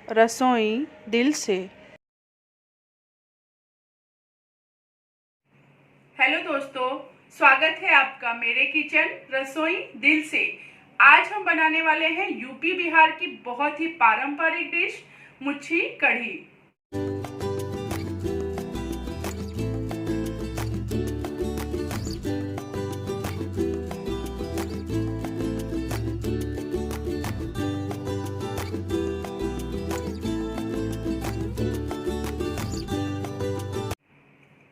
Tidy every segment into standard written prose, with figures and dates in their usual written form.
रसोई दिल से। हेलो दोस्तों, स्वागत है आपका मेरे किचन रसोई दिल से। आज हम बनाने वाले हैं यूपी बिहार की बहुत ही पारंपरिक डिश मुच्छी कढ़ी।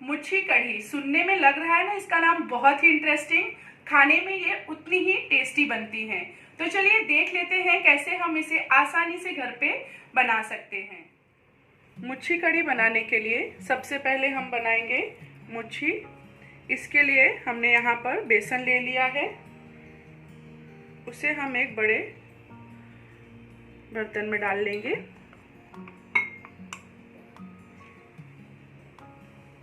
मुच्छी कढ़ी सुनने में लग रहा है ना, इसका नाम बहुत ही इंटरेस्टिंग, खाने में ये उतनी ही टेस्टी बनती है। तो चलिए देख लेते हैं कैसे हम इसे आसानी से घर पे बना सकते हैं। मुच्छी कढ़ी बनाने के लिए सबसे पहले हम बनाएंगे मुच्छी। इसके लिए हमने यहाँ पर बेसन ले लिया है, उसे हम एक बड़े बर्तन में डाल लेंगे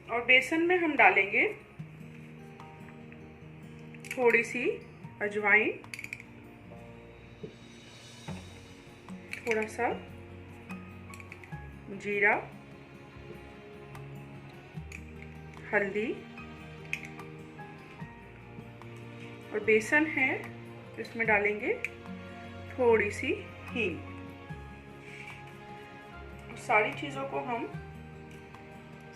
और बेसन में हम डालेंगे थोड़ी सी अजवाइन, थोड़ा सा जीरा, हल्दी और बेसन है इसमें डालेंगे थोड़ी सी हींग।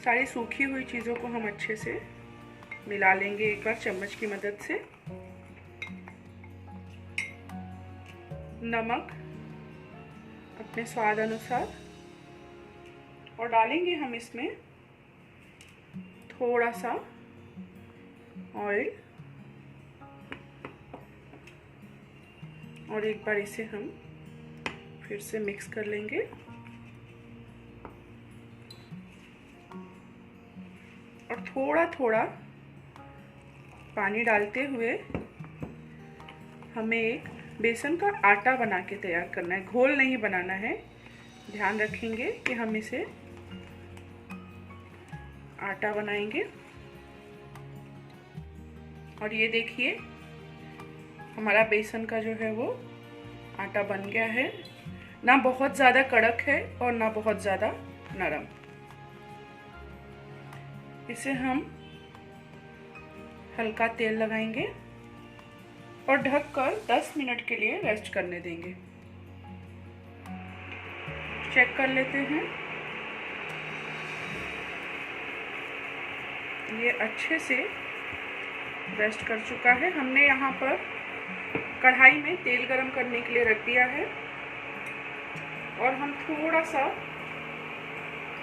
सारी सूखी हुई चीज़ों को हम अच्छे से मिला लेंगे एक बार चम्मच की मदद से। नमक अपने स्वाद अनुसार और डालेंगे हम इसमें थोड़ा सा ऑयल और एक बार इसे हम फिर से मिक्स कर लेंगे और थोड़ा थोड़ा पानी डालते हुए हमें एक बेसन का आटा बना के तैयार करना है, घोल नहीं बनाना है। ध्यान रखेंगे कि हम इसे आटा बनाएंगे। और ये देखिए हमारा बेसन का जो है वो आटा बन गया है, ना बहुत ज़्यादा कड़क है और ना बहुत ज़्यादा नरम। इसे हम हल्का तेल लगाएंगे और ढककर 10 मिनट के लिए रेस्ट करने देंगे। चेक कर लेते हैं, ये अच्छे से रेस्ट कर चुका है। हमने यहाँ पर कढ़ाई में तेल गरम करने के लिए रख दिया है और हम थोड़ा सा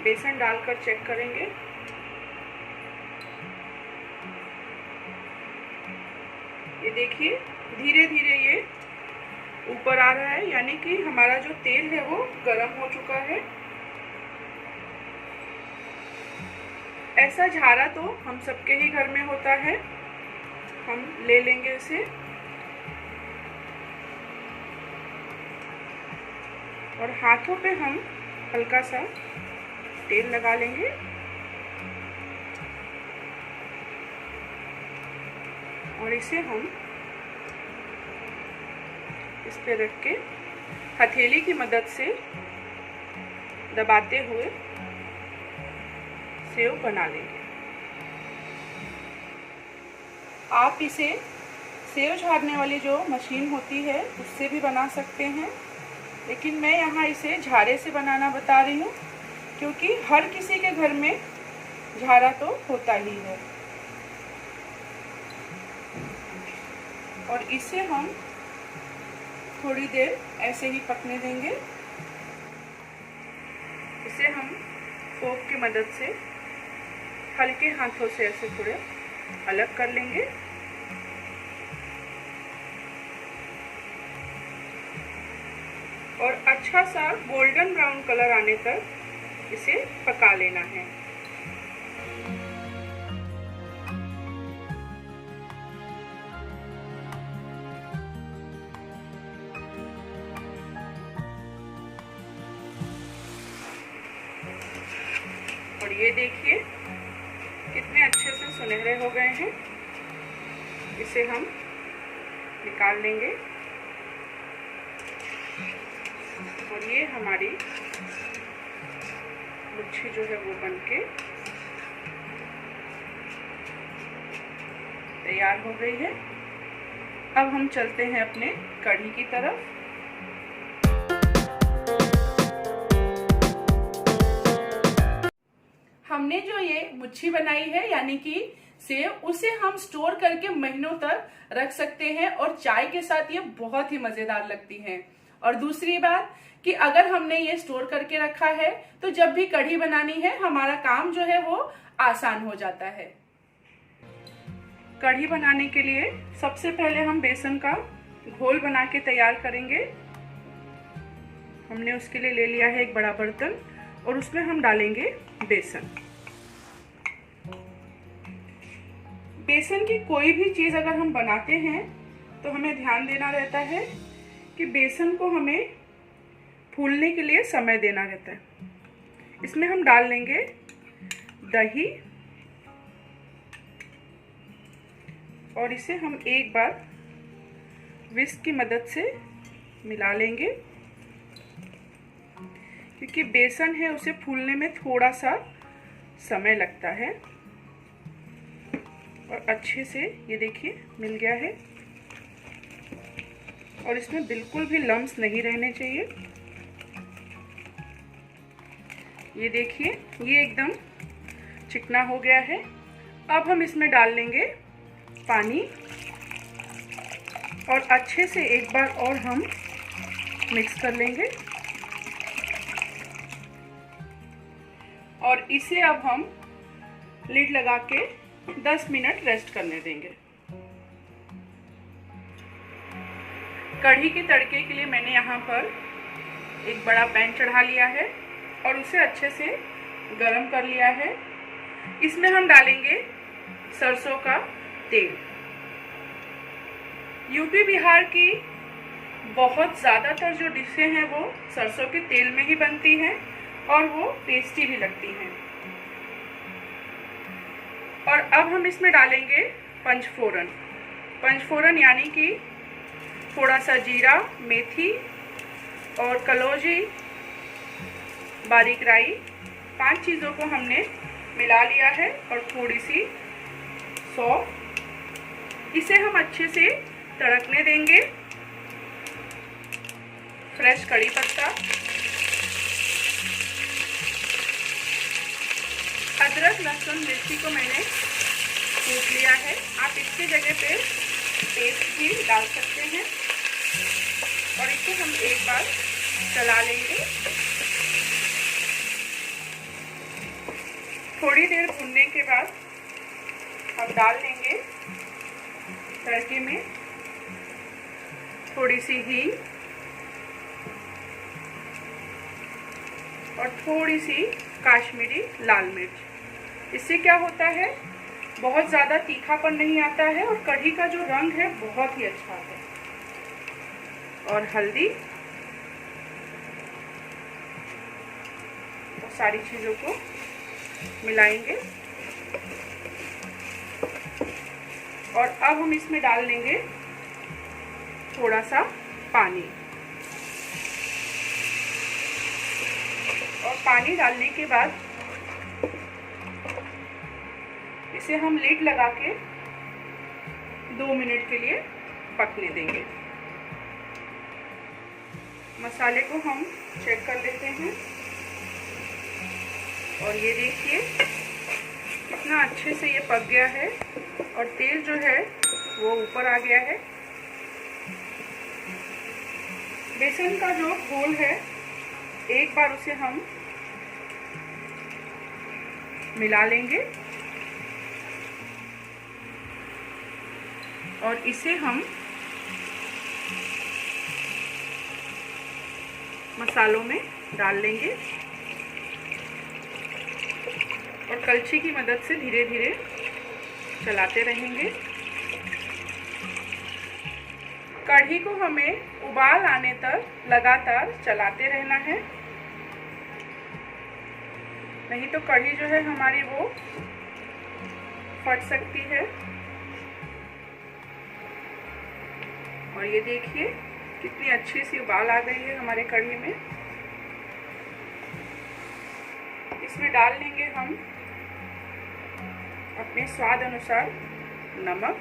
बेसन डालकर चेक करेंगे। ये देखिए धीरे धीरे ये ऊपर आ रहा है, यानी कि हमारा जो तेल है वो गरम हो चुका है। ऐसा झारा तो हम सबके ही घर में होता है। हम ले लेंगे इसे और हाथों पे हम हल्का सा तेल लगा लेंगे और इसे हम इस पे रख के हथेली की मदद से दबाते हुए सेव बना लेंगे। आप इसे सेव झाड़ने वाली जो मशीन होती है उससे भी बना सकते हैं, लेकिन मैं यहाँ इसे झारे से बनाना बता रही हूँ क्योंकि हर किसी के घर में झारा तो होता ही है। और इसे हम थोड़ी देर ऐसे ही पकने देंगे। इसे हम फोक की मदद से हल्के हाथों से ऐसे थोड़े अलग कर लेंगे और अच्छा सा गोल्डन ब्राउन कलर आने तक इसे पका लेना है। और ये देखिए कितने अच्छे से सुनहरे हो गए हैं। इसे हम निकाल लेंगे। और ये हमारी मुच्छी जो है वो बनके तैयार हो गई है। अब हम चलते हैं अपने कढ़ी की तरफ। हमने जो ये मुच्छी बनाई है यानी कि सेव, उसे हम स्टोर करके महीनों तक रख सकते हैं और चाय के साथ ये बहुत ही मजेदार लगती हैं। और दूसरी बात कि अगर हमने ये स्टोर करके रखा है तो जब भी कढ़ी बनानी है हमारा काम जो है वो आसान हो जाता है। कढ़ी बनाने के लिए सबसे पहले हम बेसन का घोल बना के तैयार करेंगे। हमने उसके लिए ले लिया है एक बड़ा बर्तन और उसमें हम डालेंगे बेसन। बेसन की कोई भी चीज़ अगर हम बनाते हैं तो हमें ध्यान देना रहता है कि बेसन को हमें फूलने के लिए समय देना रहता है। इसमें हम डाल लेंगे दही और इसे हम एक बार विस्क की मदद से मिला लेंगे, क्योंकि बेसन है उसे फूलने में थोड़ा सा समय लगता है। और अच्छे से ये देखिए मिल गया है और इसमें बिल्कुल भी लम्स नहीं रहने चाहिए। ये देखिए ये एकदम चिकना हो गया है। अब हम इसमें डाल लेंगे पानी और अच्छे से एक बार और हम मिक्स कर लेंगे और इसे अब हम लिड लगा के 10 मिनट रेस्ट करने देंगे। कढ़ी के तड़के के लिए मैंने यहाँ पर एक बड़ा पैन चढ़ा लिया है और उसे अच्छे से गरम कर लिया है। इसमें हम डालेंगे सरसों का तेल। यूपी बिहार की बहुत ज़्यादातर जो डिशें हैं वो सरसों के तेल में ही बनती हैं और वो टेस्टी भी लगती हैं। और अब हम इसमें डालेंगे पंचफोरन। पंचफोरन यानी कि थोड़ा सा जीरा, मेथी और कलौंजी, बारीक राई, 5 चीज़ों को हमने मिला लिया है और थोड़ी सी सौंफ। इसे हम अच्छे से तड़कने देंगे। फ्रेश कड़ी पत्ता, अदरक, लहसुन, मिर्ची को मैंने कूट लिया है। आप इसकी जगह पे पेस्ट भी डाल सकते हैं और इसे हम एक बार चला लेंगे। थोड़ी देर भूनने के बाद अब डाल देंगे तड़के में थोड़ी सी हींग और थोड़ी सी काश्मीरी लाल मिर्च। इससे क्या होता है, बहुत ज़्यादा तीखापन नहीं आता है और कढ़ी का जो रंग है बहुत ही अच्छा है। और हल्दी और सारी चीज़ों को मिलाएंगे और अब हम इसमें डाल देंगे थोड़ा सा पानी। और पानी डालने के बाद इसे हम लिड लगा के 2 मिनट के लिए पकने देंगे। मसाले को हम चेक कर लेते हैं और ये देखिए कितना अच्छे से ये पक गया है और तेल जो है वो ऊपर आ गया है। बेसन का जो घोल है एक बार उसे हम मिला लेंगे और इसे हम मसालों में डाल लेंगे और कलछी की मदद से धीरे धीरे चलाते रहेंगे। कढ़ी को हमें उबाल आने तक लगातार चलाते रहना है, नहीं तो कढ़ी जो है हमारी वो फट सकती है। और ये देखिए कितनी अच्छी सी उबाल आ गई है हमारे कढ़ी में। इसमें डाल लेंगे हम अपने स्वाद अनुसार नमक,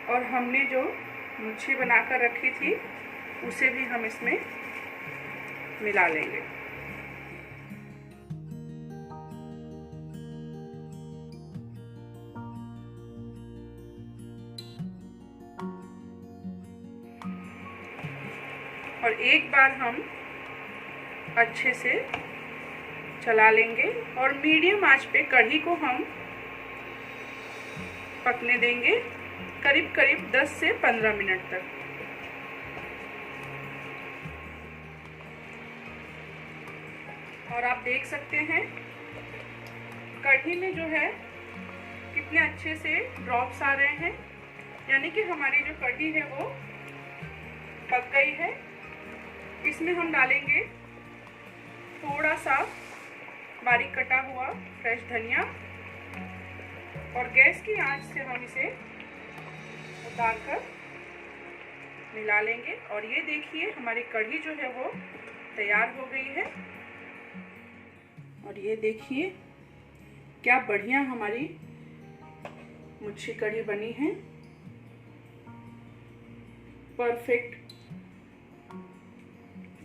और हमने जो मुच्छी बनाकर रखी थी उसे भी हम इसमें मिला लेंगे। और एक बार हम अच्छे से चला लेंगे और मीडियम आंच पे कढ़ी को हम पकने देंगे करीब करीब 10 से 15 मिनट तक। और आप देख सकते हैं कढ़ी में जो है कितने अच्छे से ड्रॉप्स आ रहे हैं, यानी कि हमारी जो कढ़ी है वो पक गई है। इसमें हम डालेंगे थोड़ा सा बारीक कटा हुआ फ्रेश धनिया, और गैस की आंच से हम इसे उतारकर मिला लेंगे। और ये देखिए हमारी कढ़ी जो है वो तैयार हो गई है। और ये देखिए क्या बढ़िया हमारी मुच्छी कढ़ी बनी है, परफेक्ट,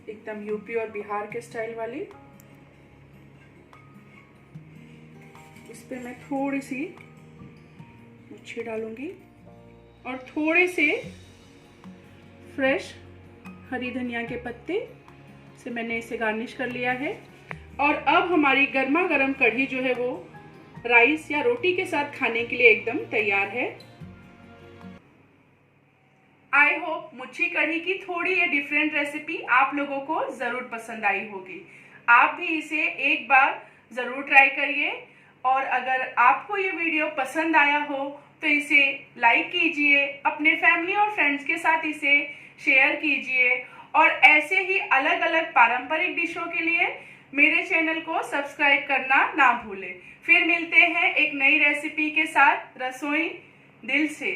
एकदम यूपी और बिहार के स्टाइल वाली। इस पे मैं थोड़ी सी मुच्छी डालूंगी और थोड़े से फ्रेश हरी धनिया के पत्ते से मैंने इसे गार्निश कर लिया है। और अब हमारी गर्मा गर्म कढ़ी जो है वो राइस या रोटी के साथ खाने के लिए एकदम तैयार है। आई होप मुच्छी कढ़ी की थोड़ी ये डिफरेंट रेसिपी आप लोगों को ज़रूर पसंद आई होगी। आप भी इसे एक बार ज़रूर ट्राई करिए, और अगर आपको ये वीडियो पसंद आया हो तो इसे लाइक कीजिए, अपने फैमिली और फ्रेंड्स के साथ इसे शेयर कीजिए, और ऐसे ही अलग अलग पारंपरिक डिशों के लिए मेरे चैनल को सब्सक्राइब करना ना भूलें। फिर मिलते हैं एक नई रेसिपी के साथ रसोई दिल से।